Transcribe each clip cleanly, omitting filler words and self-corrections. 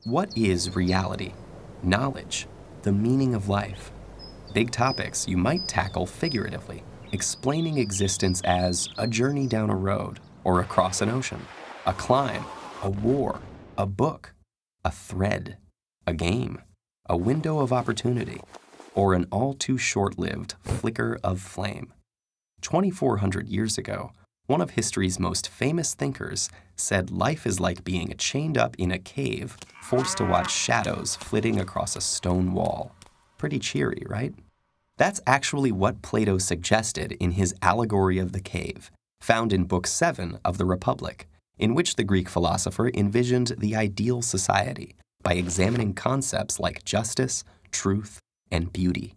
What is reality? Knowledge? The meaning of life? Big topics you might tackle figuratively, explaining existence as a journey down a road or across an ocean, a climb, a war, a book, a thread, a game, a window of opportunity, or an all too short-lived flicker of flame. 2,400 years ago, one of history's most famous thinkers said life is like being chained up in a cave, forced to watch shadows flitting across a stone wall. Pretty cheery, right? That's actually what Plato suggested in his Allegory of the Cave, found in Book 7 of the Republic, in which the Greek philosopher envisioned the ideal society by examining concepts like justice, truth, and beauty.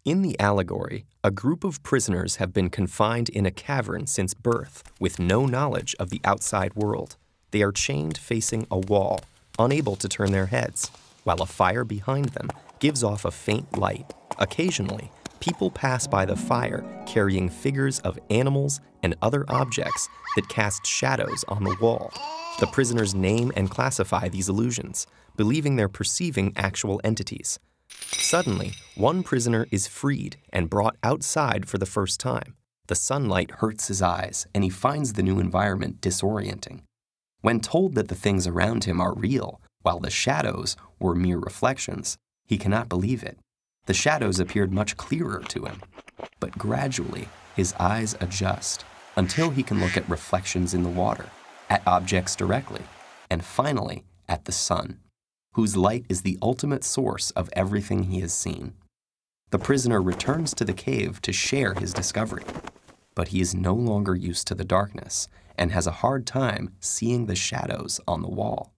In the allegory, a group of prisoners have been confined in a cavern since birth with no knowledge of the outside world. They are chained facing a wall, unable to turn their heads, while a fire behind them gives off a faint light. Occasionally, people pass by the fire carrying figures of animals and other objects that cast shadows on the wall. The prisoners name and classify these illusions, believing they're perceiving actual entities. Suddenly, one prisoner is freed and brought outside for the first time. The sunlight hurts his eyes, and he finds the new environment disorienting. When told that the things around him are real, while the shadows were mere reflections, he cannot believe it. The shadows appeared much clearer to him. But gradually, his eyes adjust until he can look at reflections in the water, at objects directly, and finally, at the sun, whose light is the ultimate source of everything he has seen. The prisoner returns to the cave to share his discovery, but he is no longer used to the darkness and has a hard time seeing the shadows on the wall.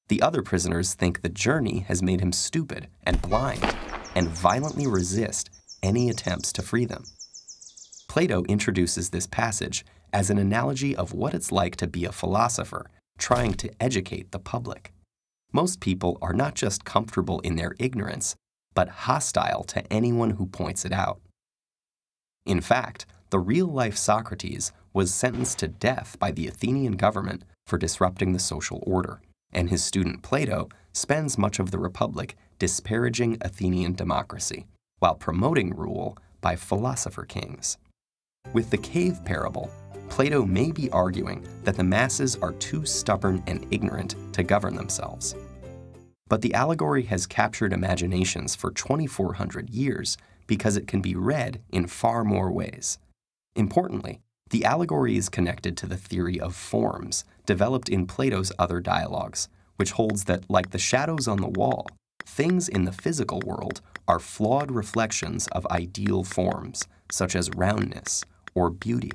The other prisoners think the journey has made him stupid and blind and violently resist any attempts to free them. Plato introduces this passage as an analogy of what it's like to be a philosopher trying to educate the public. Most people are not just comfortable in their ignorance, but hostile to anyone who points it out. In fact, the real-life Socrates was sentenced to death by the Athenian government for disrupting the social order, and his student Plato spends much of the Republic disparaging Athenian democracy, while promoting rule by philosopher kings. With the cave parable, Plato may be arguing that the masses are too stubborn and ignorant to govern themselves. But the allegory has captured imaginations for 2,400 years because it can be read in far more ways. Importantly, the allegory is connected to the theory of forms developed in Plato's other dialogues, which holds that, like the shadows on the wall, things in the physical world are flawed reflections of ideal forms, such as roundness or beauty.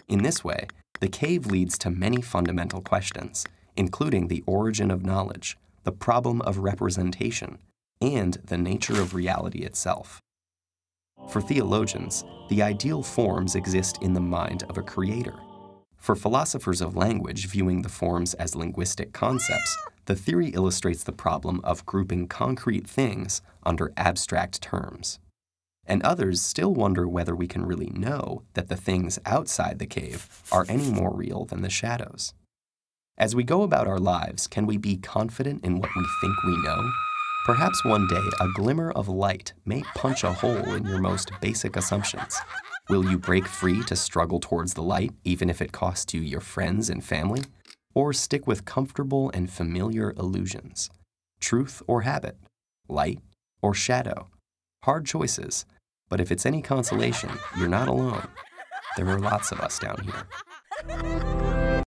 In this way, the cave leads to many fundamental questions, including the origin of knowledge, the problem of representation, and the nature of reality itself. For theologians, the ideal forms exist in the mind of a creator. For philosophers of language viewing the forms as linguistic concepts, the theory illustrates the problem of grouping concrete things under abstract terms. And others still wonder whether we can really know that the things outside the cave are any more real than the shadows. As we go about our lives, can we be confident in what we think we know? Perhaps one day a glimmer of light may punch a hole in your most basic assumptions. Will you break free to struggle towards the light, even if it costs you your friends and family? Or stick with comfortable and familiar illusions? Truth or habit? Light or shadow? Hard choices. But if it's any consolation, you're not alone. There are lots of us down here.